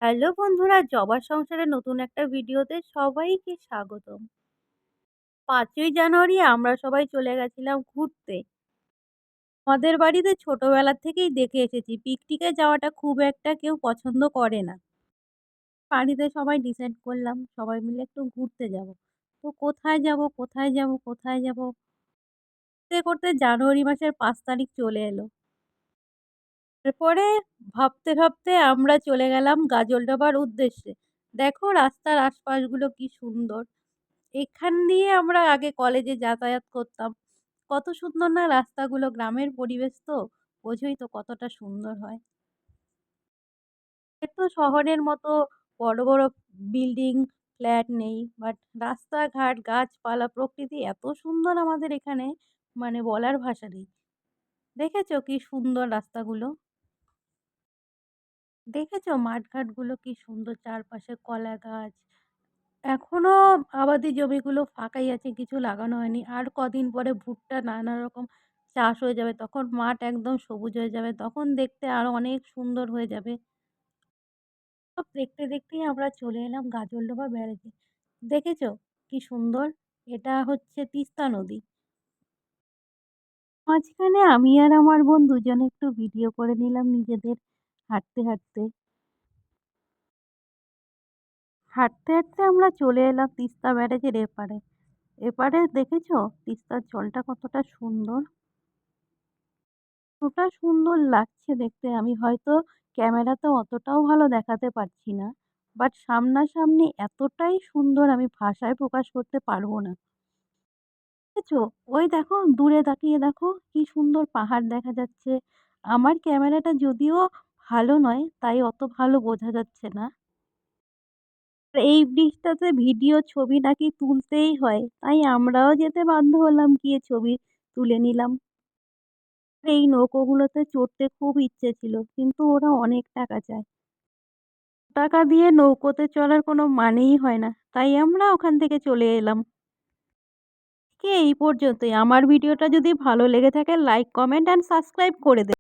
Hello বন্ধুরা, জবার সংসারের নতুন একটা ভিডিওতে সবাইকে স্বাগতম। ৫ই জানুয়ারি আমরা সবাই চলে গেছিলাম ঘুরতে। আমাদের বাড়িতে ছোটবেলা থেকেই দেখে এসেছি পিকনিকে যাওয়াটা খুব একটা কেউ পছন্দ করে না। বাড়িতে সবাই ডিসাইড করলাম সবাই মিলে একটু ঘুরতে যাব। তো কোথায় যাব, কোথায় যাব, কোথায় যাব? করতে করতে জানুয়ারি মাসের ৫ তারিখ চলে এলো। এরপরে ভাবতে ভাবতে আমরা চলে গেলাম গাজলডোবার উদ্দেশ্যে। দেখো রাস্তার আশপাশগুলো কি সুন্দর। এখান দিয়ে আমরা আগে কলেজে যাতায়াত করতাম। কত সুন্দর না রাস্তাগুলো, গ্রামের পরিবেশ তো, বোঝোই তো কতটা সুন্দর হয়। এ তো শহরের মতো বড়, বড় বিল্ডিং, ফ্ল্যাট নেই। বাট রাস্তাঘাট, গাছপালা, প্রকৃতি এত সুন্দর আমাদের এখানে, মানে বলার ভাষা নেই। দেখেছো কি সুন্দর রাস্তাগুলো? দেখেছো মাঠঘাটগুলো কি সুন্দর, চারপাশে কলা গাছ। এখনো আবাদি জমিগুলো ফাঁকাই আছে, কিছু লাগানো হয়নি। আর কদিন পরে ভুট্টা নানা রকম চাষ হয়ে যাবে। তখন মাঠ একদম সবুজ হয়ে যাবে। তখন দেখতে আরো অনেক সুন্দর হয়ে যাবে। সব দেখতে দেখতেই আমরা চলে এলাম গাজলডোবা ব্যারেজে। দেখেছো কি সুন্দর? এটা হচ্ছে তিস্তা নদী। মাঝখানে আমি আর আমার বোন দুজনে একটু ভিডিও করে নিলাম নিজেদের হাঁটতে, হাঁটতে। হাঁটতে, হাঁটতে আমরা চলে এলাম তিস্তা ব্যারেজের এপারে। এপারে দেখেছো তিস্তার জলটা কতটা সুন্দর? কতটা সুন্দর লাগছে দেখতে। আমি হয়তো ক্যামেরাতে অতটাও ভালো দেখাতে পারছি না। বাট সামনাসামনি এতটাই সুন্দর আমি ভাষায় প্রকাশ করতে পারবো না। দেখেছো? ওই দেখো দূরে তাকিয়ে দেখো কি সুন্দর পাহাড় দেখা যাচ্ছে। আমার ক্যামেরাটা যদিও ভালো নয় তাই অত ভালো বোঝা যাচ্ছে না। আর এই ব্রিজটাতে ভিডিও ছবি নাকি তুলতেই হয়। তাই আমরাও যেতে বাধ্য হলাম, গিয়ে ছবি তুলে নিলাম। এই নৌকোগুলোতে চড়তে খুব ইচ্ছে ছিল কিন্তু ওরা অনেক টাকা চায়। টাকা দিয়ে নৌকোতে চড়ার কোনো মানেই হয় না। তাই আমরা ওখান থেকে চলে এলাম। এই পর্যন্তই। আমার ভিডিওটা যদি ভালো লেগে থাকে লাইক, কমেন্ট অ্যান্ড সাবস্ক্রাইব করে দেবেন।